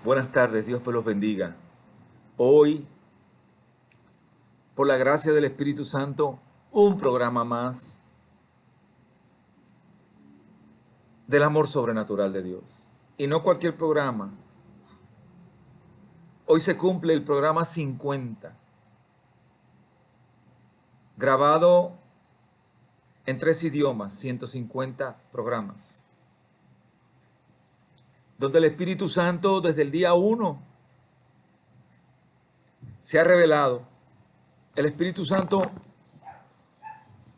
Buenas tardes, Dios me los bendiga. Hoy, por la gracia del Espíritu Santo, un programa más del amor sobrenatural de Dios. Y no cualquier programa. Hoy se cumple el programa 50, grabado en 3 idiomas, 150 programas, donde el Espíritu Santo desde el día 1 se ha revelado. El Espíritu Santo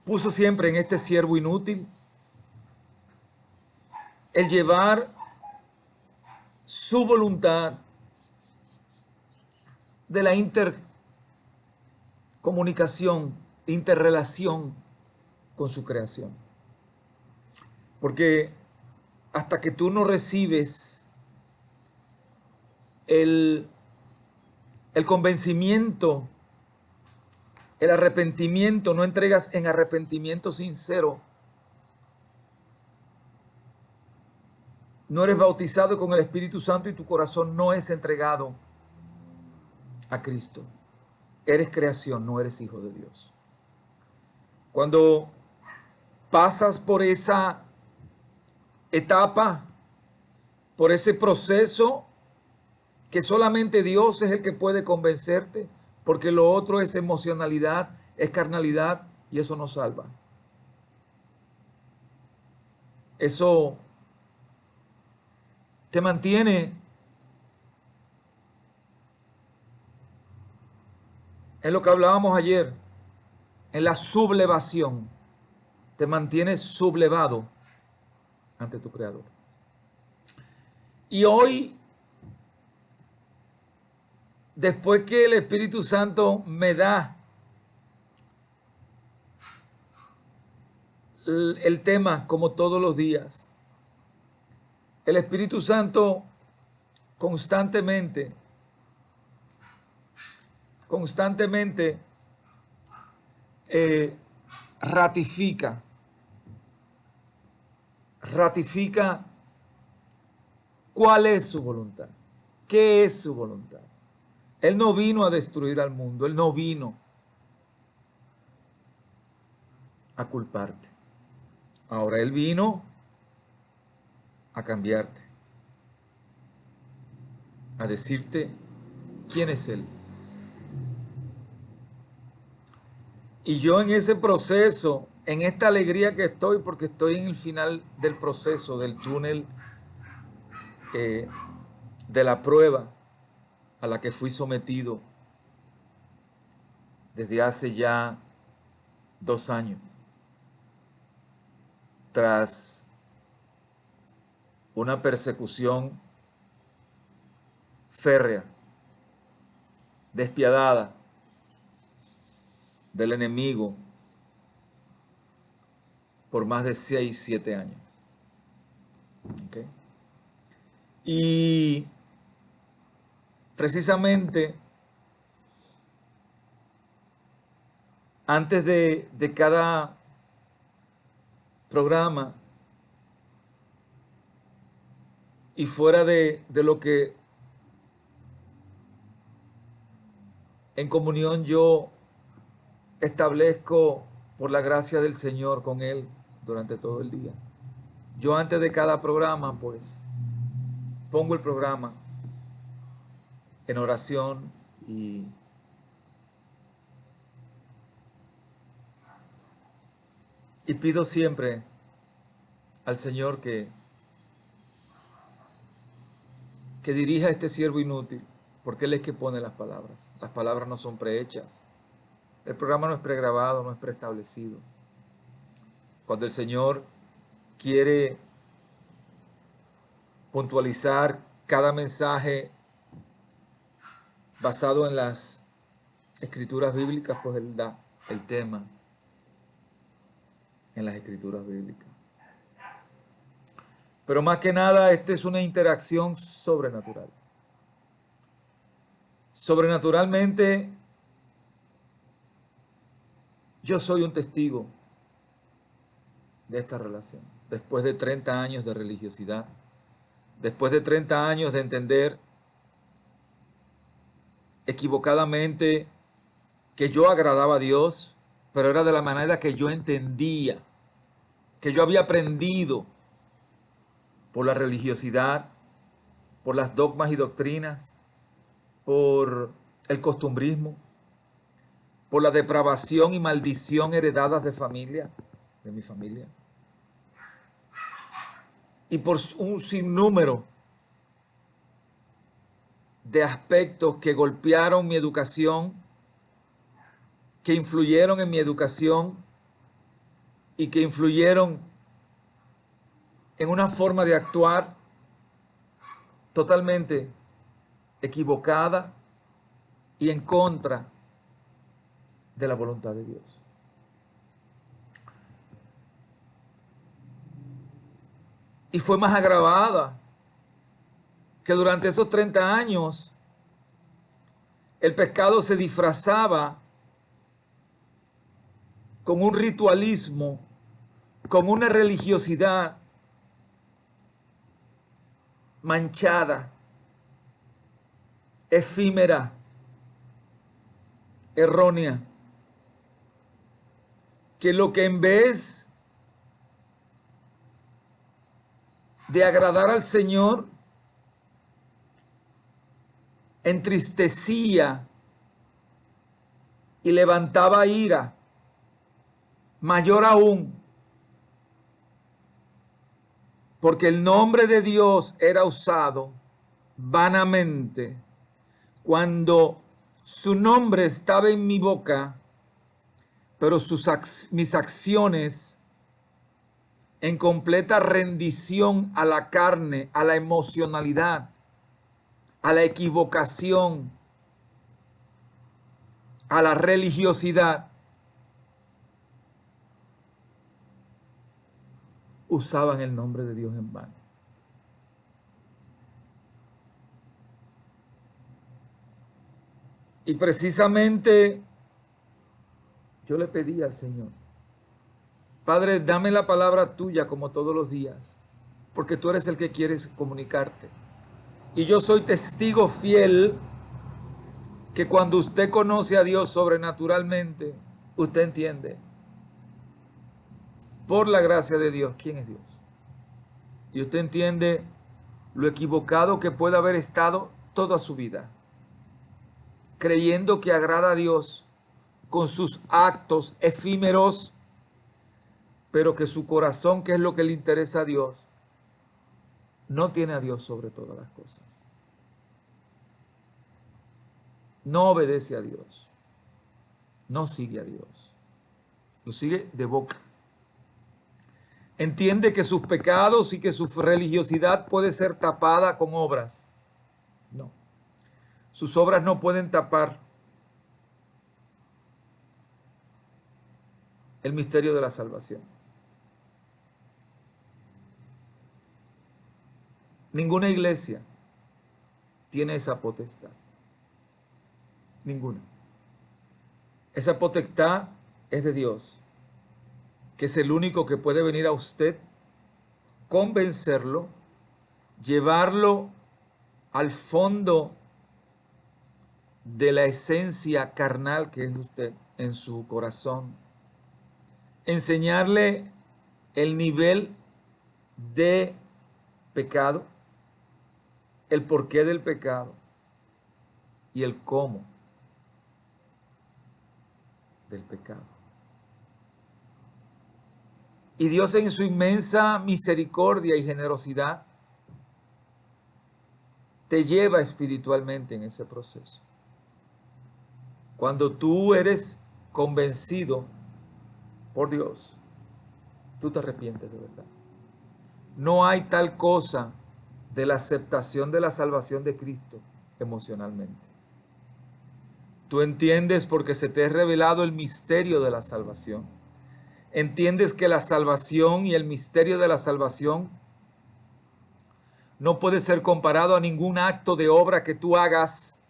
puso siempre en este siervo inútil el llevar su voluntad de la intercomunicación, interrelación con su creación. Porque hasta que tú no recibes el convencimiento, el arrepentimiento, no entregas en arrepentimiento sincero, no eres bautizado con el Espíritu Santo y tu corazón no es entregado a Cristo. Eres creación, no eres hijo de Dios. Cuando pasas por esa etapa, por ese proceso, que solamente Dios es el que puede convencerte, porque lo otro es emocionalidad, es carnalidad, y eso no salva. Eso te mantiene en lo que hablábamos ayer, en la sublevación. Te mantiene sublevado ante tu Creador. Y hoy, después que el Espíritu Santo me da el tema, como todos los días, el Espíritu Santo constantemente eh, ratifica cuál es su voluntad, qué es su voluntad. Él no vino a destruir al mundo, Él no vino a culparte. Ahora Él vino a cambiarte, a decirte quién es Él. Y yo en ese proceso, en esta alegría que estoy, porque estoy en el final del proceso, del túnel, de la prueba a la que fui sometido desde hace ya 2 años, tras una persecución férrea, despiadada del enemigo por más de 6, 7 años. ¿Okay? Y precisamente antes de cada programa y fuera de lo que en comunión yo establezco por la gracia del Señor con Él durante todo el día. Yo antes de cada programa, pues, pongo el programa en oración y pido siempre al Señor que dirija a este siervo inútil, porque Él es que pone las palabras. Las palabras no son prehechas. El programa no es pregrabado, no es preestablecido. Cuando el Señor quiere puntualizar cada mensaje basado en las escrituras bíblicas, pues Él da el tema en las escrituras bíblicas. Pero más que nada, esta es una interacción sobrenatural. Sobrenaturalmente, yo soy un testigo de esta relación. Después de 30 años de religiosidad, después de 30 años de entender equivocadamente que yo agradaba a Dios, pero era de la manera que yo entendía, que yo había aprendido por la religiosidad, por las dogmas y doctrinas, por el costumbrismo, por la depravación y maldición heredadas de mi familia, y por un sinnúmero de aspectos que golpearon mi educación, que influyeron en mi educación y que influyeron en una forma de actuar totalmente equivocada y en contra de la voluntad de Dios. Y fue más agravada que durante esos 30 años el pecado se disfrazaba con un ritualismo, con una religiosidad manchada, efímera, errónea, que lo que en vez de agradar al Señor, entristecía y levantaba ira, mayor aún, porque el nombre de Dios era usado vanamente. Cuando su nombre estaba en mi boca, pero mis acciones en completa rendición a la carne, a la emocionalidad, a la equivocación, a la religiosidad, usaban el nombre de Dios en vano. Y precisamente yo le pedí al Señor, Padre, dame la palabra tuya como todos los días, porque tú eres el que quieres comunicarte. Y yo soy testigo fiel que cuando usted conoce a Dios sobrenaturalmente, usted entiende, por la gracia de Dios, quién es Dios. Y usted entiende lo equivocado que puede haber estado toda su vida, creyendo que agrada a Dios con sus actos efímeros, pero que su corazón, que es lo que le interesa a Dios, no tiene a Dios sobre todas las cosas. No obedece a Dios, no sigue a Dios, lo sigue de boca. Entiende que sus pecados y que su religiosidad puede ser tapada con obras. No, sus obras no pueden tapar el misterio de la salvación. Ninguna iglesia tiene esa potestad. Ninguna. Esa potestad es de Dios, que es el único que puede venir a usted, convencerlo, llevarlo al fondo de la esencia carnal que es usted en su corazón, enseñarle el nivel de pecado, el porqué del pecado y el cómo del pecado. Y Dios, en su inmensa misericordia y generosidad, te lleva espiritualmente en ese proceso. Cuando tú eres convencido por Dios, tú te arrepientes de verdad. No hay tal cosa de la aceptación de la salvación de Cristo emocionalmente. Tú entiendes, porque se te ha revelado el misterio de la salvación. Entiendes que la salvación y el misterio de la salvación no puede ser comparado a ningún acto de obra que tú hagas,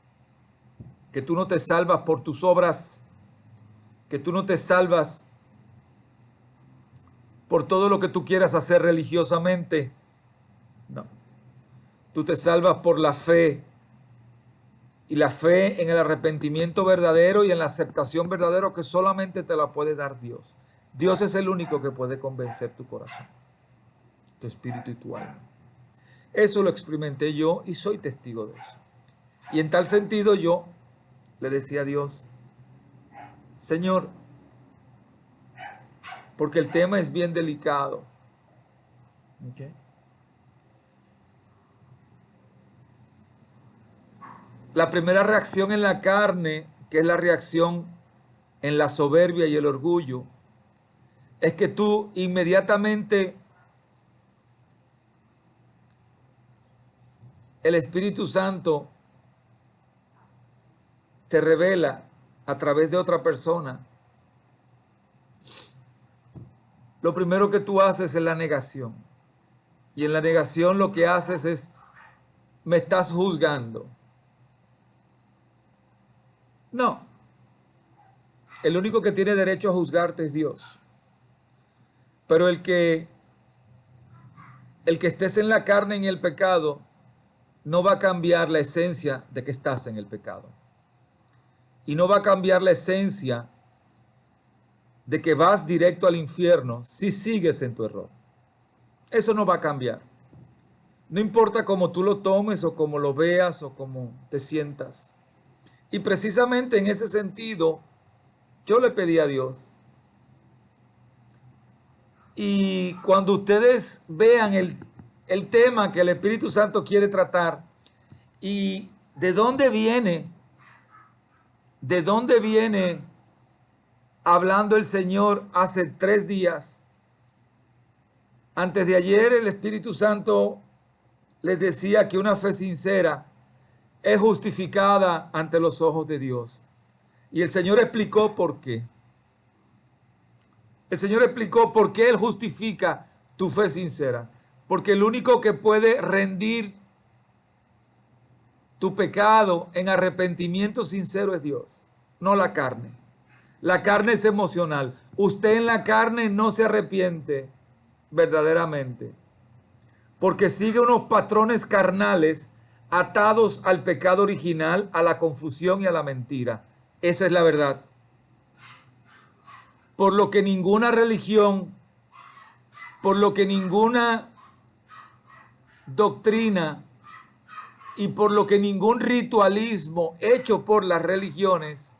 que tú no te salvas por tus obras, que tú no te salvas por todo lo que tú quieras hacer religiosamente. No. Tú te salvas por la fe y la fe en el arrepentimiento verdadero y en la aceptación verdadera que solamente te la puede dar Dios. Dios es el único que puede convencer tu corazón, tu espíritu y tu alma. Eso lo experimenté yo y soy testigo de eso. Y en tal sentido yo le decía a Dios, Señor, porque el tema es bien delicado. ¿Okay? La primera reacción en la carne, que es la reacción en la soberbia y el orgullo, es que tú inmediatamente el Espíritu Santo te revela a través de otra persona. Lo primero que tú haces es la negación. Y en la negación lo que haces es, me estás juzgando. No. El único que tiene derecho a juzgarte es Dios. Pero el que estés en la carne, en el pecado, no va a cambiar la esencia de que estás en el pecado. Y no va a cambiar la esencia de que vas directo al infierno si sigues en tu error. Eso no va a cambiar. No importa cómo tú lo tomes o cómo lo veas o cómo te sientas. Y precisamente en ese sentido, yo le pedí a Dios. Y cuando ustedes vean el tema que el Espíritu Santo quiere tratar y de dónde viene hablando el Señor hace 3 días. Antes de ayer el Espíritu Santo les decía que una fe sincera es justificada ante los ojos de Dios. Y el Señor explicó por qué. El Señor explicó por qué Él justifica tu fe sincera. Porque el único que puede rendir tu pecado en arrepentimiento sincero es Dios, no la carne. La carne es emocional. Usted en la carne no se arrepiente verdaderamente, porque sigue unos patrones carnales atados al pecado original, a la confusión y a la mentira. Esa es la verdad. Por lo que ninguna religión, por lo que ninguna doctrina y por lo que ningún ritualismo hecho por las religiones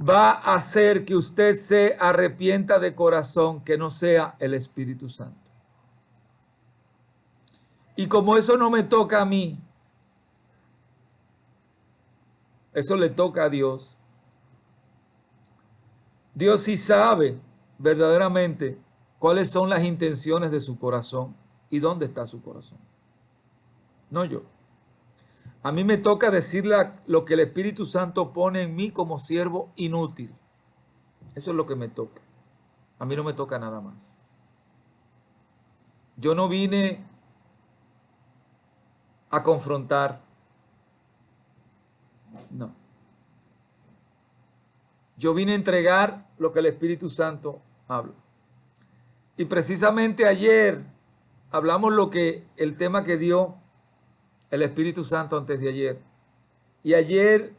va a hacer que usted se arrepienta de corazón, que no sea el Espíritu Santo. Y como eso no me toca a mí, eso le toca a Dios. Dios sí sabe verdaderamente cuáles son las intenciones de su corazón y dónde está su corazón. No yo. A mí me toca decirle lo que el Espíritu Santo pone en mí como siervo inútil. Eso es lo que me toca. A mí no me toca nada más. Yo no vine a confrontar. No. Yo vine a entregar lo que el Espíritu Santo habla. Y precisamente ayer hablamos el tema que dio el Espíritu Santo antes de ayer. Y ayer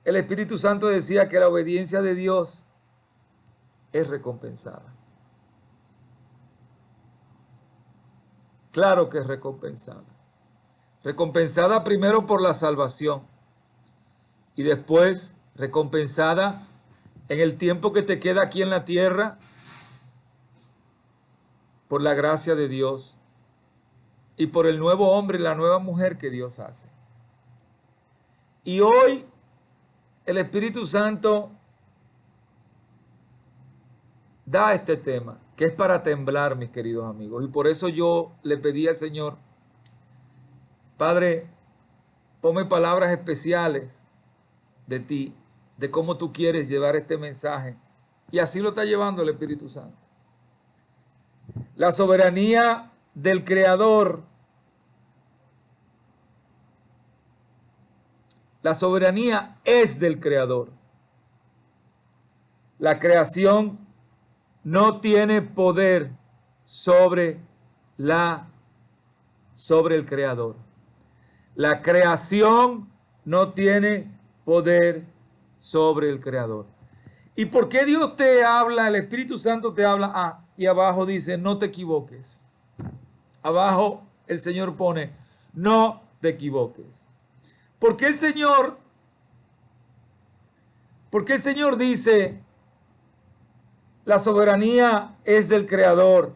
el Espíritu Santo decía que la obediencia de Dios es recompensada. Claro que es recompensada. Recompensada primero por la salvación y después recompensada en el tiempo que te queda aquí en la tierra por la gracia de Dios y por el nuevo hombre y la nueva mujer que Dios hace. Y hoy el Espíritu Santo da este tema, que es para temblar, mis queridos amigos. Y por eso yo le pedí al Señor, Padre, ponme palabras especiales de ti, de cómo tú quieres llevar este mensaje. Y así lo está llevando el Espíritu Santo. La soberanía del Creador. La soberanía es del Creador. La creación no tiene poder sobre el Creador. La creación no tiene poder sobre el Creador. ¿Y por qué Dios te habla, el Espíritu Santo te habla? Ah, y abajo dice, no te equivoques. Abajo el Señor pone, no te equivoques. Porque el Señor dice, la soberanía es del Creador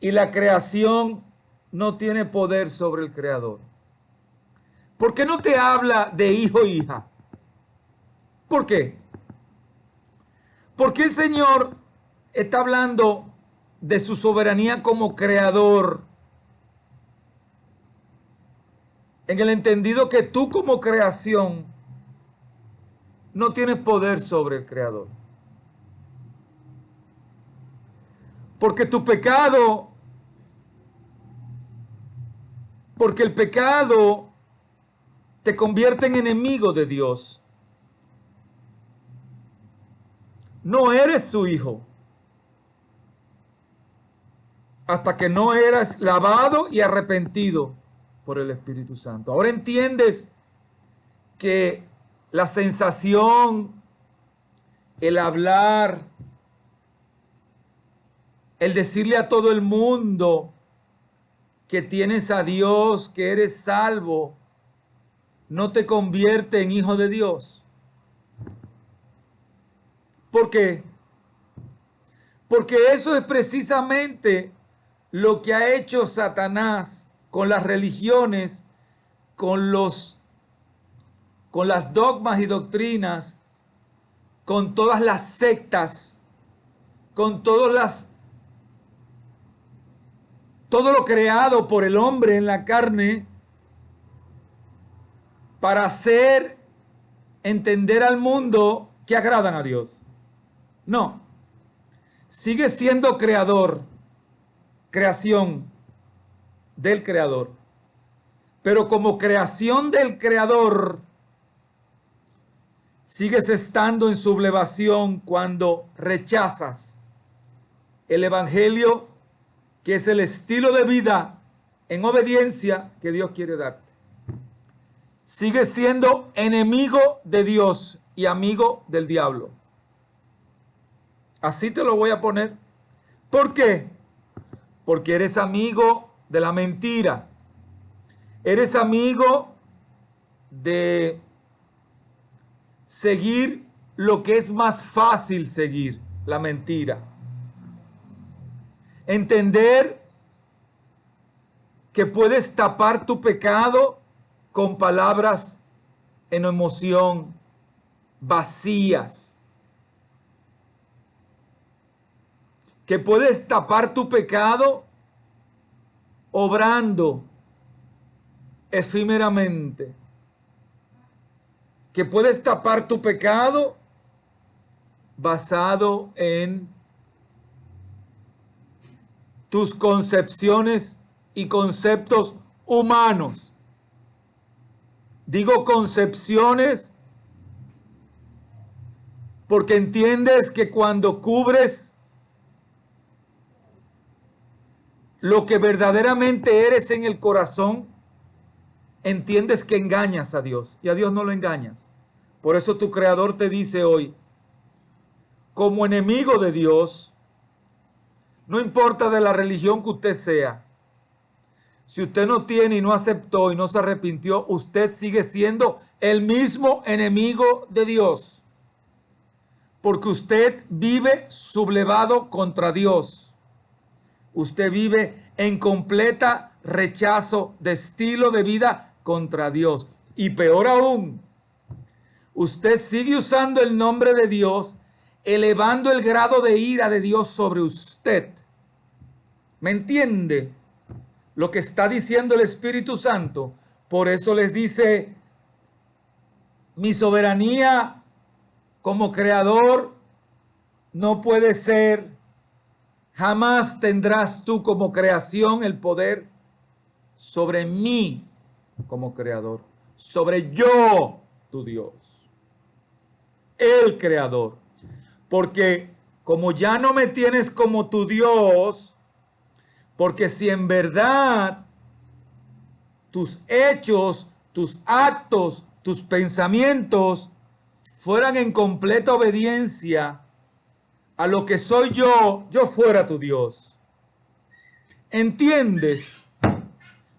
y la creación no tiene poder sobre el Creador. ¿Por qué no te habla de hijo e hija? ¿Por qué? Porque el Señor está hablando de su soberanía como creador, en el entendido que tú como creación no tienes poder sobre el Creador. Porque tu pecado, porque el pecado te convierte en enemigo de Dios. No eres su hijo hasta que no eras lavado y arrepentido por el Espíritu Santo. Ahora entiendes que la sensación, el hablar, el decirle a todo el mundo que tienes a Dios, que eres salvo, no te convierte en hijo de Dios. ¿Por qué? Porque eso es precisamente lo que ha hecho Satanás con las religiones, con las dogmas y doctrinas, con todas las sectas, con todo lo creado por el hombre en la carne para hacer entender al mundo que agradan a Dios. No, sigue siendo creación del Creador. Pero como creación del Creador, sigues estando en sublevación cuando rechazas el Evangelio, que es el estilo de vida en obediencia que Dios quiere darte. Sigues siendo enemigo de Dios y amigo del diablo. Así te lo voy a poner. ¿Por qué? Porque eres amigo de la mentira. Eres amigo de seguir lo que es más fácil seguir, la mentira. Entender que puedes tapar tu pecado con palabras en emoción vacías. Que puedes tapar tu pecado obrando efímeramente. Que puedes tapar tu pecado basado en tus concepciones y conceptos humanos. Digo concepciones porque entiendes que cuando cubres lo que verdaderamente eres en el corazón, entiendes que engañas a Dios y a Dios no lo engañas. Por eso tu Creador te dice hoy, como enemigo de Dios, no importa de la religión que usted sea, si usted no tiene y no aceptó y no se arrepintió, usted sigue siendo el mismo enemigo de Dios. Porque usted vive sublevado contra Dios. Usted vive en completa rechazo de estilo de vida contra Dios. Y peor aún, usted sigue usando el nombre de Dios, elevando el grado de ira de Dios sobre usted. ¿Me entiende lo que está diciendo el Espíritu Santo? Por eso les dice, mi soberanía como creador no puede ser, jamás tendrás tú como creación el poder sobre mí como creador, sobre yo, tu Dios, el creador. Porque como ya no me tienes como tu Dios, porque si en verdad tus hechos, tus actos, tus pensamientos fueran en completa obediencia a lo que soy yo fuera tu Dios. ¿Entiendes?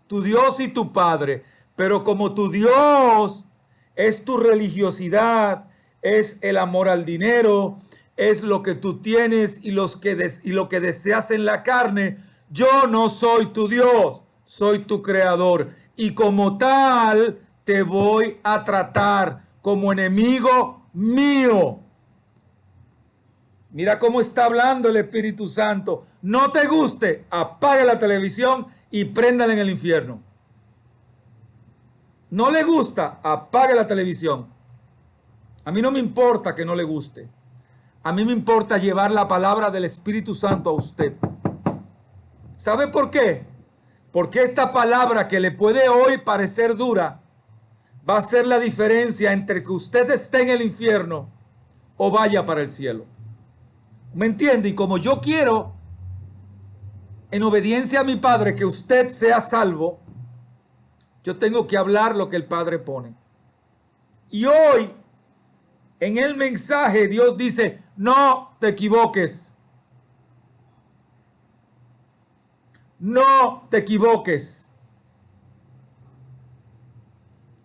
Tu Dios y tu Padre. Pero como tu Dios es tu religiosidad, es el amor al dinero, es lo que tú tienes y lo que deseas en la carne, yo no soy tu Dios, soy tu creador. Y como tal, te voy a tratar como enemigo mío. Mira cómo está hablando el Espíritu Santo. No te guste, apaga la televisión y préndala en el infierno. No le gusta, apague la televisión. A mí no me importa que no le guste. A mí me importa llevar la palabra del Espíritu Santo a usted. ¿Sabe por qué? Porque esta palabra que le puede hoy parecer dura va a ser la diferencia entre que usted esté en el infierno o vaya para el cielo. ¿Me entiende? Y como yo quiero, en obediencia a mi Padre, que usted sea salvo, yo tengo que hablar lo que el Padre pone. Y hoy, en el mensaje, Dios dice, no te equivoques. No te equivoques.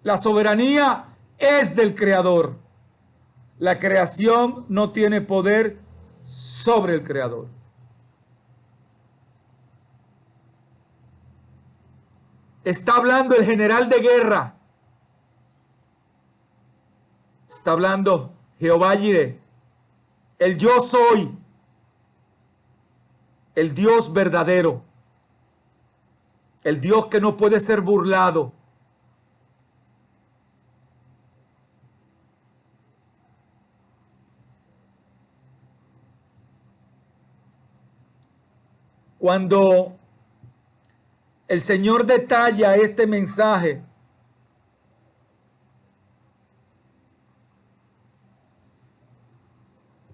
La soberanía es del Creador. La creación no tiene poder sobre el Creador. Está hablando el general de guerra. Está hablando Jehová Jireh, el yo soy, el Dios verdadero, el Dios que no puede ser burlado. Cuando el Señor detalla este mensaje,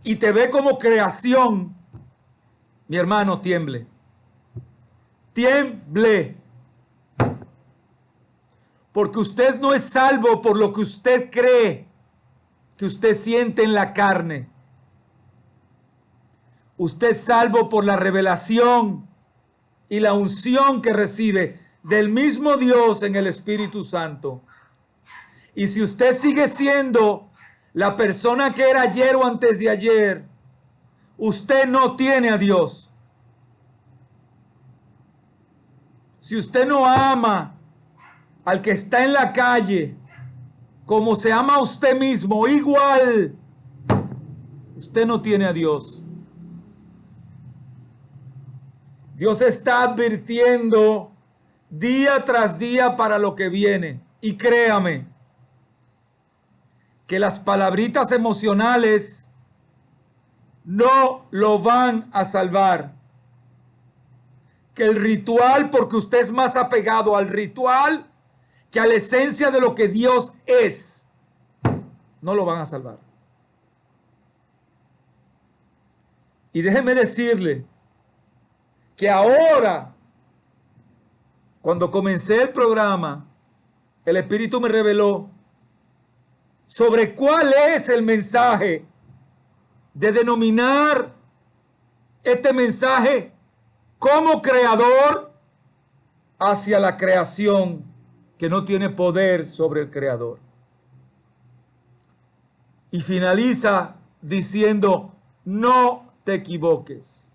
y te ve como creación, mi hermano, tiemble. Tiemble. Porque usted no es salvo por lo que usted cree, que usted siente en la carne. Usted es salvo por la revelación y la unción que recibe del mismo Dios en el Espíritu Santo. Y si usted sigue siendo la persona que era ayer o antes de ayer, usted no tiene a Dios. Si usted no ama al que está en la calle como se ama a usted mismo, igual, usted no tiene a Dios. Dios está advirtiendo día tras día para lo que viene. Y créame que las palabritas emocionales no lo van a salvar. Que el ritual, porque usted es más apegado al ritual que a la esencia de lo que Dios es, no lo van a salvar. Y déjeme decirle que ahora, cuando comencé el programa, el Espíritu me reveló sobre cuál es el mensaje de denominar este mensaje como creador hacia la creación que no tiene poder sobre el creador. Y finaliza diciendo, no te equivoques.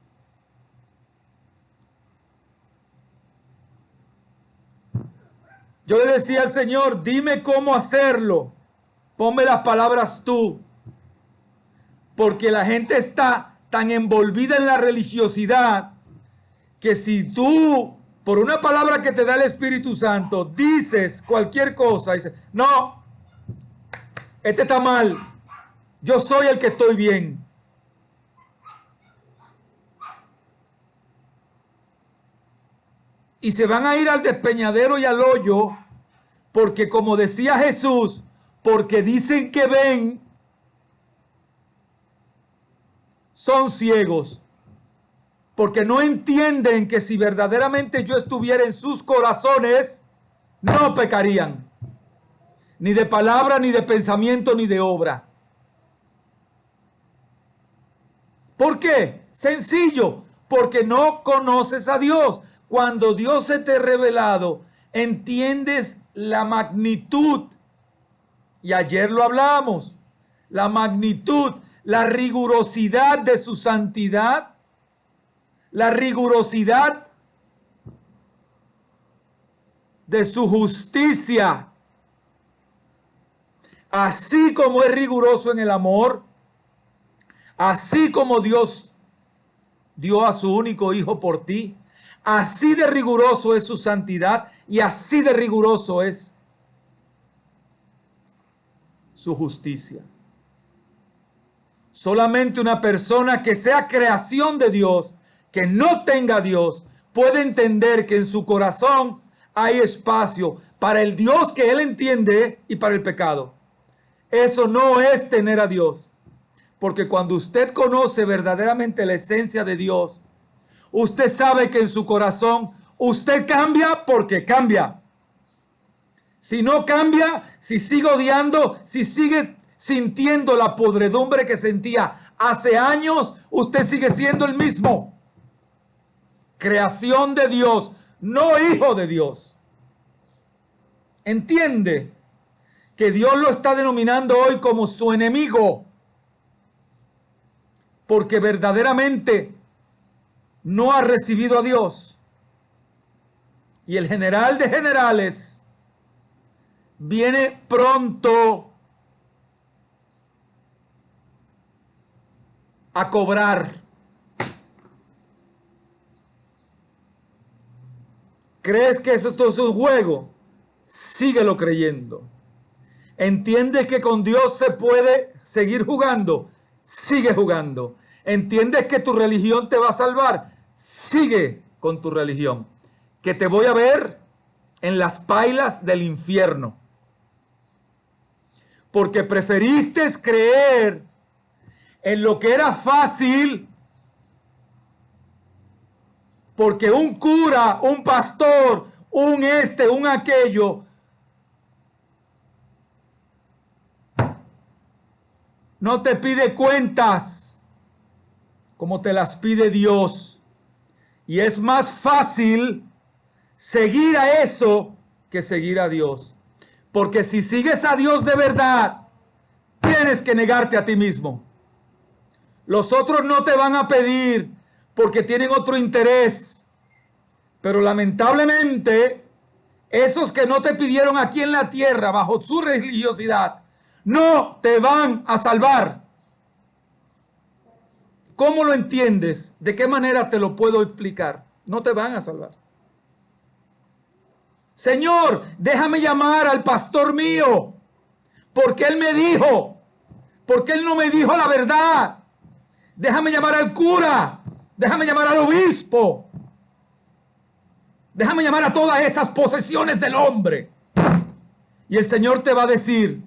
Yo le decía al Señor, dime cómo hacerlo. Ponme las palabras tú. Porque la gente está tan envolvida en la religiosidad que si tú, por una palabra que te da el Espíritu Santo, dices cualquier cosa, dices, no, este está mal, yo soy el que estoy bien. Y se van a ir al despeñadero y al hoyo, porque como decía Jesús, porque dicen que ven, son ciegos. Porque no entienden que si verdaderamente yo estuviera en sus corazones, no pecarían, ni de palabra, ni de pensamiento, ni de obra. ¿Por qué? Sencillo, porque no conoces a Dios. Cuando Dios se te ha revelado, entiendes la magnitud, y ayer lo hablamos, la magnitud, la rigurosidad de su santidad, la rigurosidad de su justicia, así como es riguroso en el amor, así como Dios dio a su único hijo por ti, así de riguroso es su santidad y así de riguroso es su justicia. Solamente una persona que sea creación de Dios, que no tenga a Dios, puede entender que en su corazón hay espacio para el Dios que él entiende y para el pecado. Eso no es tener a Dios. Porque cuando usted conoce verdaderamente la esencia de Dios, usted sabe que en su corazón usted cambia porque cambia. Si no cambia, si sigue odiando, si sigue sintiendo la podredumbre que sentía hace años, usted sigue siendo el mismo. Creación de Dios, no hijo de Dios. Entiende que Dios lo está denominando hoy como su enemigo, porque verdaderamente no ha recibido a Dios. Y el general de generales viene pronto a cobrar. ¿Crees que eso todo es un juego? Síguelo creyendo. ¿Entiendes que con Dios se puede seguir jugando? Sigue jugando. ¿Entiendes que tu religión te va a salvar? Sigue con tu religión. Que te voy a ver en las pailas del infierno. Porque preferiste creer en lo que era fácil, porque un cura, un pastor, un aquello, no te pide cuentas como te las pide Dios. Y es más fácil seguir a eso que seguir a Dios. Porque si sigues a Dios de verdad, tienes que negarte a ti mismo. Los otros no te van a pedir porque tienen otro interés. Pero lamentablemente, esos que no te pidieron aquí en la tierra bajo su religiosidad, no te van a salvar. ¿Cómo lo entiendes? ¿De qué manera te lo puedo explicar? No te van a salvar. Señor, déjame llamar al pastor mío, porque él me dijo, porque él no me dijo la verdad. Déjame llamar al cura, déjame llamar al obispo, déjame llamar a todas esas posesiones del hombre. Y el Señor te va a decir,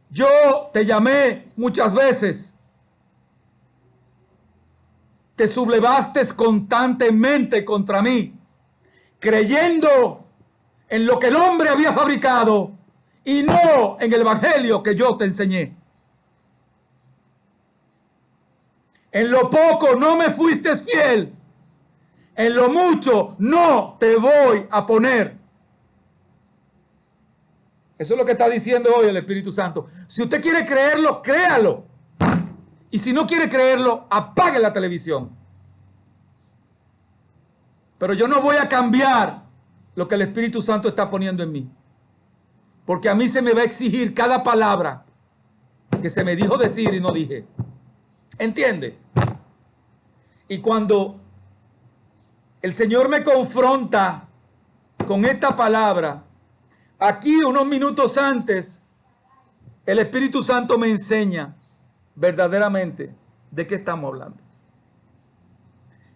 yo te llamé muchas veces, te sublevaste constantemente contra mí, creyendo en lo que el hombre había fabricado y no en el evangelio que yo te enseñé. En lo poco no me fuiste fiel, en lo mucho no te voy a poner. Eso es lo que está diciendo hoy el Espíritu Santo. Si usted quiere creerlo, créalo. Y si no quiere creerlo, apague la televisión. Pero yo no voy a cambiar lo que el Espíritu Santo está poniendo en mí. Porque a mí se me va a exigir cada palabra que se me dijo decir y no dije. ¿Entiende? Y cuando el Señor me confronta con esta palabra, aquí unos minutos antes, el Espíritu Santo me enseña verdaderamente de qué estamos hablando.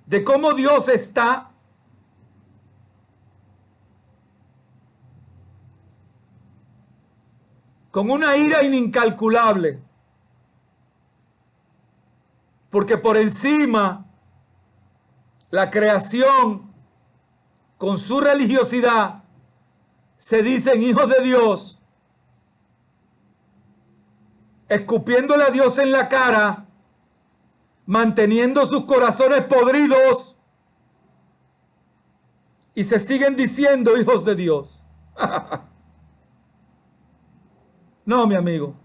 De cómo Dios está con una ira incalculable. Porque por encima la creación con su religiosidad se dicen hijos de Dios, escupiéndole a Dios en la cara, manteniendo sus corazones podridos, y se siguen diciendo hijos de Dios. No, mi amigo,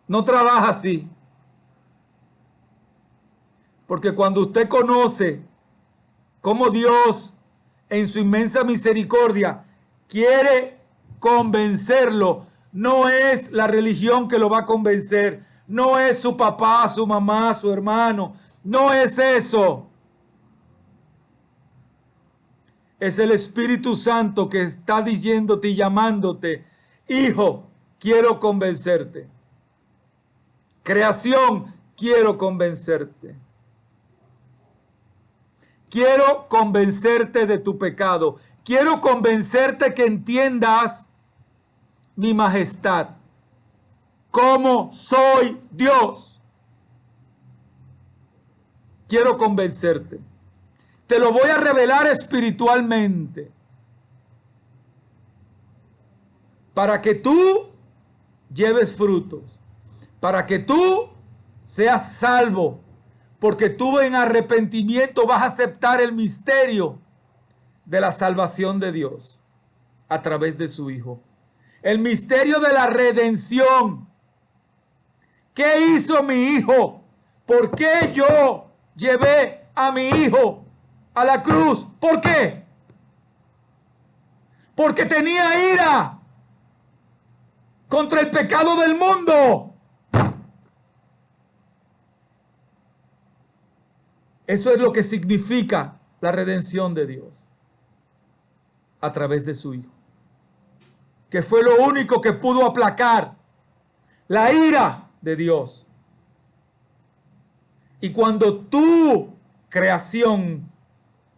no trabaja así. Porque cuando usted conoce cómo Dios, en su inmensa misericordia, quiere convencerlo, no es la religión que lo va a convencer, no es su papá, su mamá, su hermano, no es eso. Es el Espíritu Santo que está diciéndote y llamándote, hijo, quiero convencerte. Creación, quiero convencerte. Quiero convencerte de tu pecado. Quiero convencerte que entiendas mi majestad. Cómo soy Dios. Quiero convencerte. Te lo voy a revelar espiritualmente. Para que tú lleves frutos. Para que tú seas salvo. Porque tú en arrepentimiento vas a aceptar el misterio de la salvación de Dios a través de su Hijo. El misterio de la redención. ¿Qué hizo mi Hijo? ¿Por qué yo llevé a mi Hijo a la cruz? ¿Por qué? Porque tenía ira contra el pecado del mundo. Eso es lo que significa la redención de Dios a través de su Hijo, que fue lo único que pudo aplacar la ira de Dios. Y cuando tu creación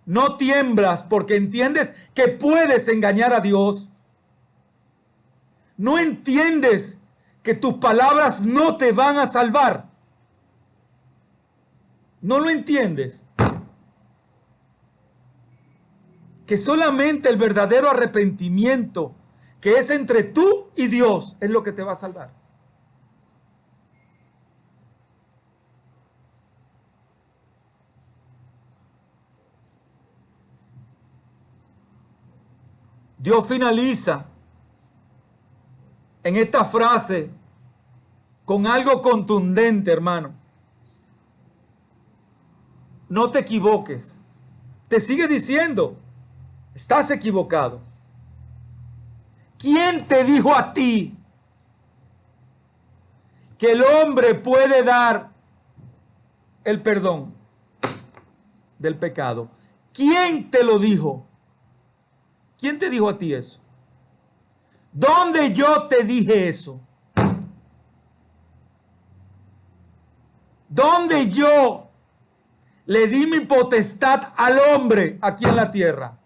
no tiemblas porque entiendes que puedes engañar a Dios, no entiendes que tus palabras no te van a salvar, no lo entiendes, que solamente el verdadero arrepentimiento que es entre tú y Dios es lo que te va a salvar. Dios finaliza en esta frase con algo contundente, hermano. No te equivoques. Te sigue diciendo, estás equivocado. ¿Quién te dijo a ti que el hombre puede dar el perdón del pecado? ¿Quién te lo dijo? ¿Quién te dijo a ti eso? ¿Dónde yo te dije eso? ¿Dónde yo le di mi potestad al hombre aquí en la tierra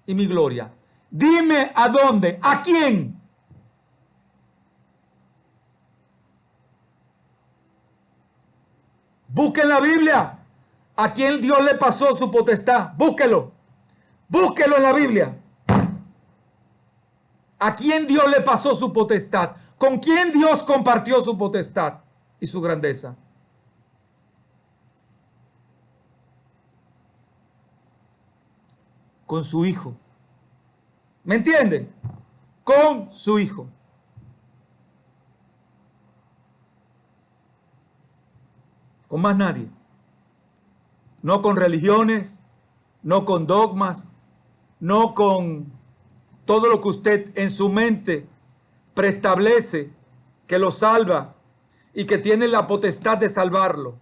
y mi gloria? Dime a dónde, a quién. Busque en la Biblia a quién Dios le pasó su potestad. Búsquelo. Búsquelo en la Biblia. ¿A quién Dios le pasó su potestad? ¿Con quién Dios compartió su potestad y su grandeza? Con su Hijo. ¿Me entienden? Con su Hijo. Con más nadie. No con religiones, no con dogmas, no con todo lo que usted en su mente preestablece que lo salva y que tiene la potestad de salvarlo.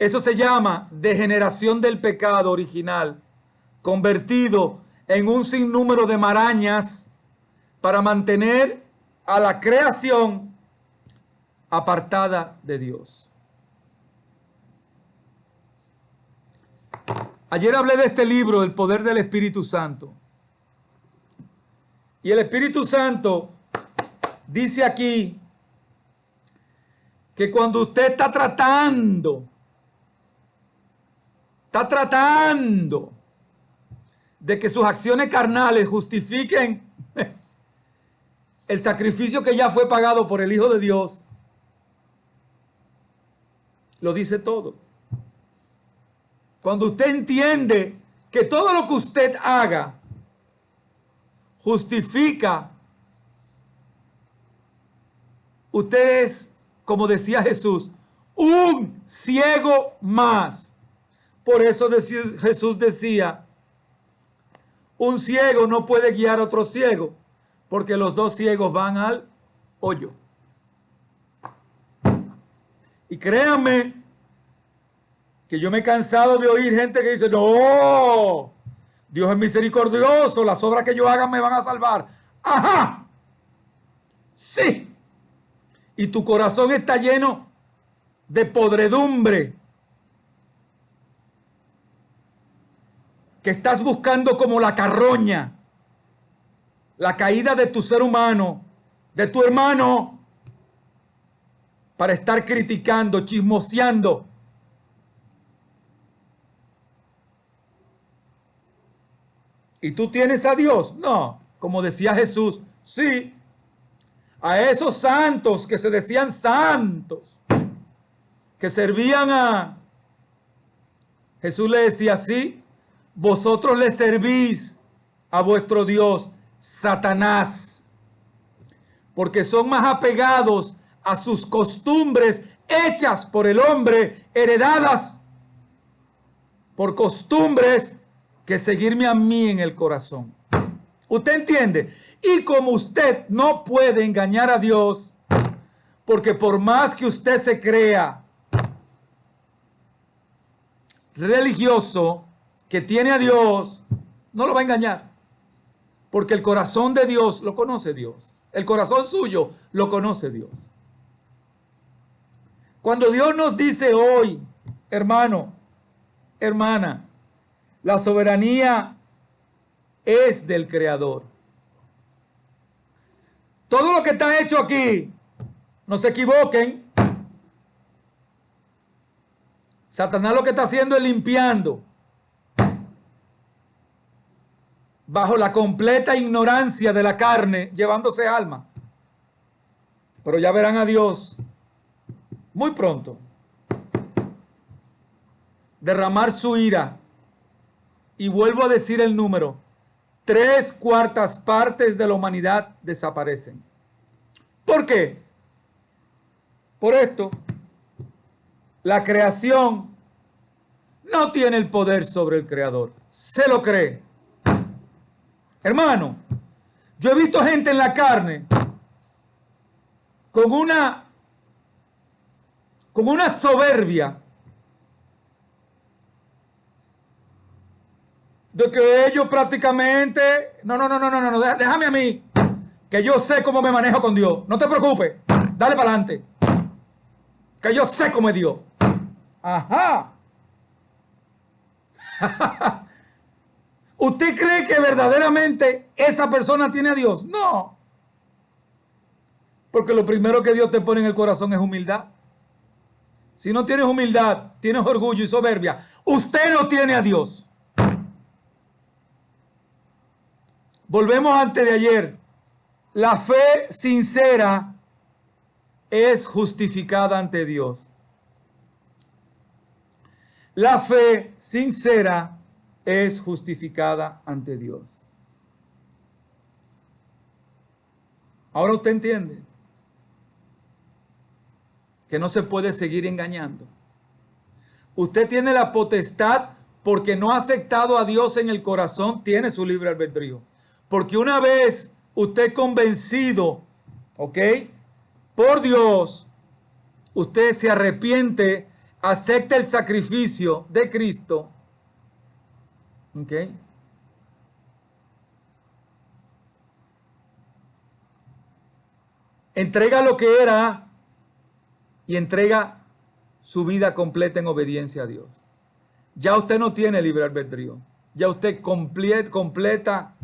Eso se llama degeneración del pecado original, convertido en un sinnúmero de marañas para mantener a la creación apartada de Dios. Ayer hablé de este libro, El poder del Espíritu Santo. Y el Espíritu Santo dice aquí que cuando usted está tratando de que sus acciones carnales justifiquen el sacrificio que ya fue pagado por el Hijo de Dios, lo dice todo. Cuando usted entiende que todo lo que usted haga justifica, usted es, como decía Jesús, un ciego más. Por eso Jesús decía, un ciego no puede guiar a otro ciego, porque los dos ciegos van al hoyo. Y créanme que yo me he cansado de oír gente que dice, no, Dios es misericordioso, las obras que yo haga me van a salvar. Ajá, sí. Y tu corazón está lleno de podredumbre, que estás buscando como la carroña, la caída de tu ser humano, de tu hermano, para estar criticando, chismoseando. ¿Y tú tienes a Dios? No, como decía Jesús, sí. A esos santos que se decían santos, que servían a... Jesús le decía así, vosotros le servís a vuestro Dios, Satanás, porque son más apegados a sus costumbres hechas por el hombre, heredadas por costumbres, que seguirme a mí en el corazón. ¿Usted entiende? Y como usted no puede engañar a Dios, porque por más que usted se crea religioso, que tiene a Dios, no lo va a engañar. Porque el corazón de Dios lo conoce Dios. El corazón suyo lo conoce Dios. Cuando Dios nos dice hoy, hermano, hermana, la soberanía es del Creador. Todo lo que está hecho aquí, no se equivoquen, Satanás lo que está haciendo es limpiando bajo la completa ignorancia de la carne, llevándose alma. Pero ya verán a Dios muy pronto derramar su ira. Y vuelvo a decir el número: 3/4 partes de la humanidad desaparecen. ¿Por qué? Por esto, la creación no tiene el poder sobre el creador. Se lo cree. Hermano, yo he visto gente en la carne con una soberbia de que ellos prácticamente, no, déjame a mí, que yo sé cómo me manejo con Dios. No te preocupes, dale para adelante, que yo sé cómo es Dios. Ajá. ¿Usted cree que verdaderamente esa persona tiene a Dios? No. Porque lo primero que Dios te pone en el corazón es humildad. Si no tienes humildad, tienes orgullo y soberbia, usted no tiene a Dios. Volvemos antes de ayer. La fe sincera es justificada ante Dios. La fe sincera es justificada ante Dios. Ahora usted entiende que no se puede seguir engañando. Usted tiene la potestad, porque no ha aceptado a Dios en el corazón, tiene su libre albedrío. Porque una vez usted convencido, ¿ok?, por Dios, usted se arrepiente, acepta el sacrificio de Cristo, ¿ok?, entrega lo que era y entrega su vida completa en obediencia a Dios. Ya usted no tiene libre albedrío. Ya usted comienza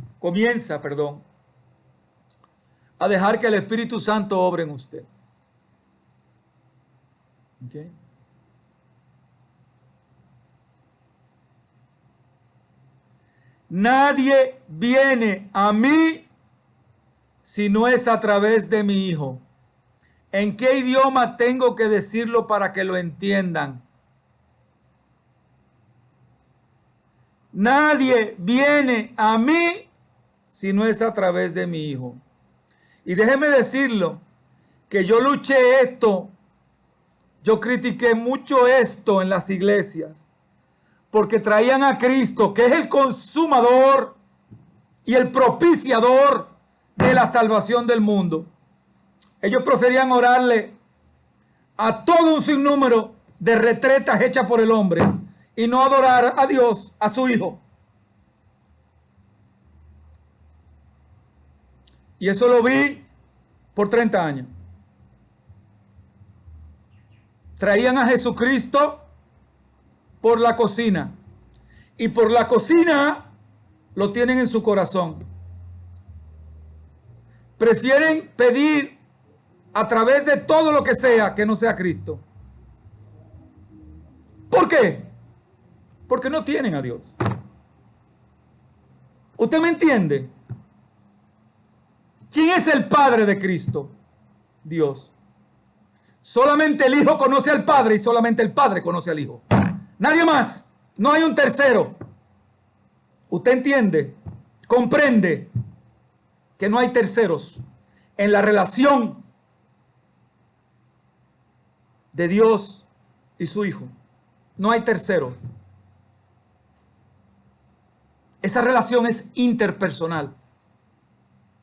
a dejar que el Espíritu Santo obre en usted. ¿Okay? Nadie viene a mí si no es a través de mi Hijo. ¿En qué idioma tengo que decirlo para que lo entiendan? Nadie viene a mí si no es a través de mi Hijo. Y déjeme decirlo, que yo luché esto, yo critiqué mucho esto en las iglesias, porque traían a Cristo, que es el consumador y el propiciador de la salvación del mundo. Ellos preferían orarle a todo un sinnúmero de retretas hechas por el hombre y no adorar a Dios, a su Hijo. Y eso lo vi por 30 años. Traían a Jesucristo por la cocina. Y por la cocina lo tienen en su corazón. Prefieren pedir a través de todo lo que sea que no sea Cristo. ¿Por qué? Porque no tienen a Dios. ¿Usted me entiende? ¿Quién es el Padre de Cristo? Dios. Solamente el Hijo conoce al Padre y solamente el Padre conoce al Hijo. Nadie más. No hay un tercero. ¿Usted entiende? Comprende que no hay terceros en la relación de Dios y su Hijo. No hay tercero. Esa relación es interpersonal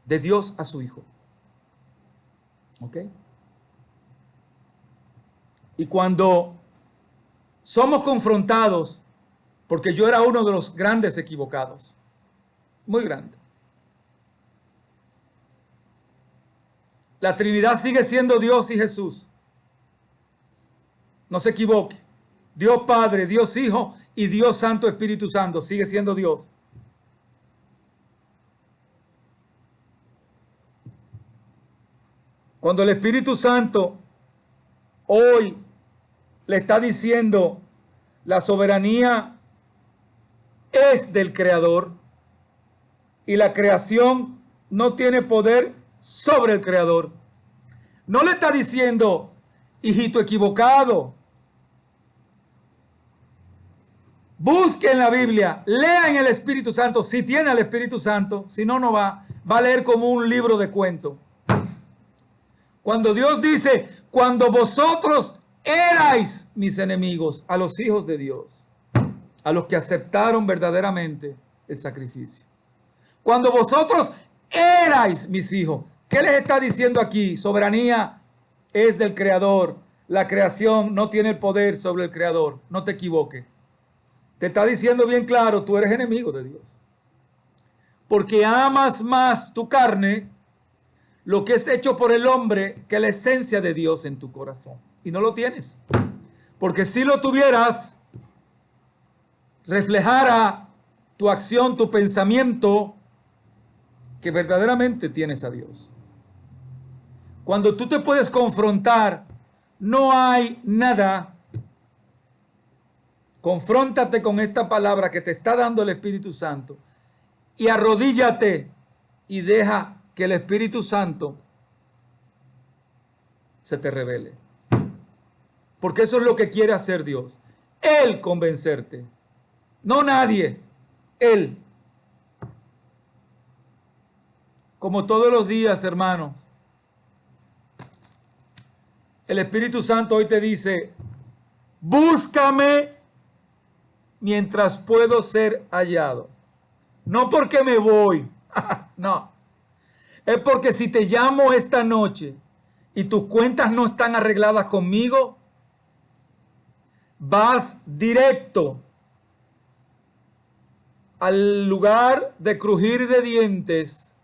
de Dios a su Hijo. ¿Ok? Y cuando somos confrontados, porque yo era uno de los grandes equivocados, muy grande. La Trinidad sigue siendo Dios y Jesús. No se equivoque. Dios Padre, Dios Hijo y Dios Santo Espíritu Santo sigue siendo Dios. Cuando el Espíritu Santo hoy le está diciendo la soberanía es del Creador y la creación no tiene poder sobre el Creador. No le está diciendo, hijito equivocado. Busque en la Biblia, lea en el Espíritu Santo, si tiene al Espíritu Santo, si no, no va a leer como un libro de cuento. Cuando Dios dice, cuando vosotros erais mis enemigos, a los hijos de Dios, a los que aceptaron verdaderamente el sacrificio. Cuando vosotros erais mis hijos, ¿qué les está diciendo aquí? Soberanía es del Creador. La creación no tiene el poder sobre el Creador. No te equivoques. Te está diciendo bien claro, tú eres enemigo de Dios. Porque amas más tu carne, lo que es hecho por el hombre, que la esencia de Dios en tu corazón. Y no lo tienes. Porque si lo tuvieras, reflejara tu acción, tu pensamiento, que verdaderamente tienes a Dios. Cuando tú te puedes confrontar, no hay nada. Confróntate con esta palabra que te está dando el Espíritu Santo y arrodíllate y deja que el Espíritu Santo se te revele. Porque eso es lo que quiere hacer Dios. Él convencerte. No nadie. Él. Como todos los días, hermanos. El Espíritu Santo hoy te dice, búscame mientras puedo ser hallado. No porque me voy. No. Es porque si te llamo esta noche y tus cuentas no están arregladas conmigo, vas directo al lugar de crujir de dientes.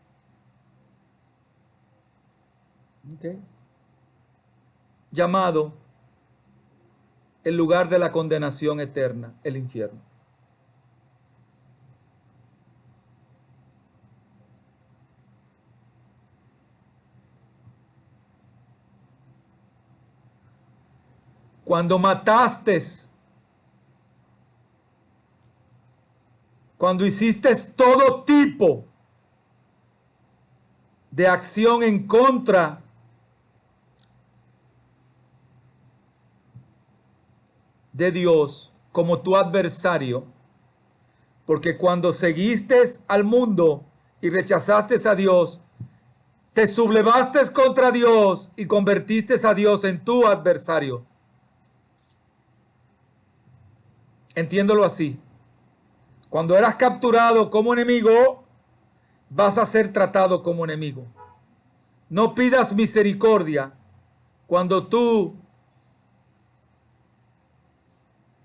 Okay. Llamado el lugar de la condenación eterna, el infierno. Cuando mataste cuando hiciste todo tipo de acción en contra de Dios como tu adversario, porque cuando seguiste al mundo y rechazaste a Dios, te sublevaste contra Dios y convertiste a Dios en tu adversario. Entiéndolo así. Cuando eras capturado como enemigo, vas a ser tratado como enemigo. No pidas misericordia cuando tú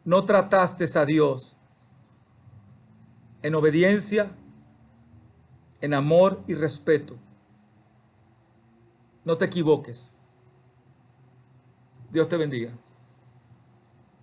no trataste a Dios en obediencia, en amor y respeto. No te equivoques. Dios te bendiga.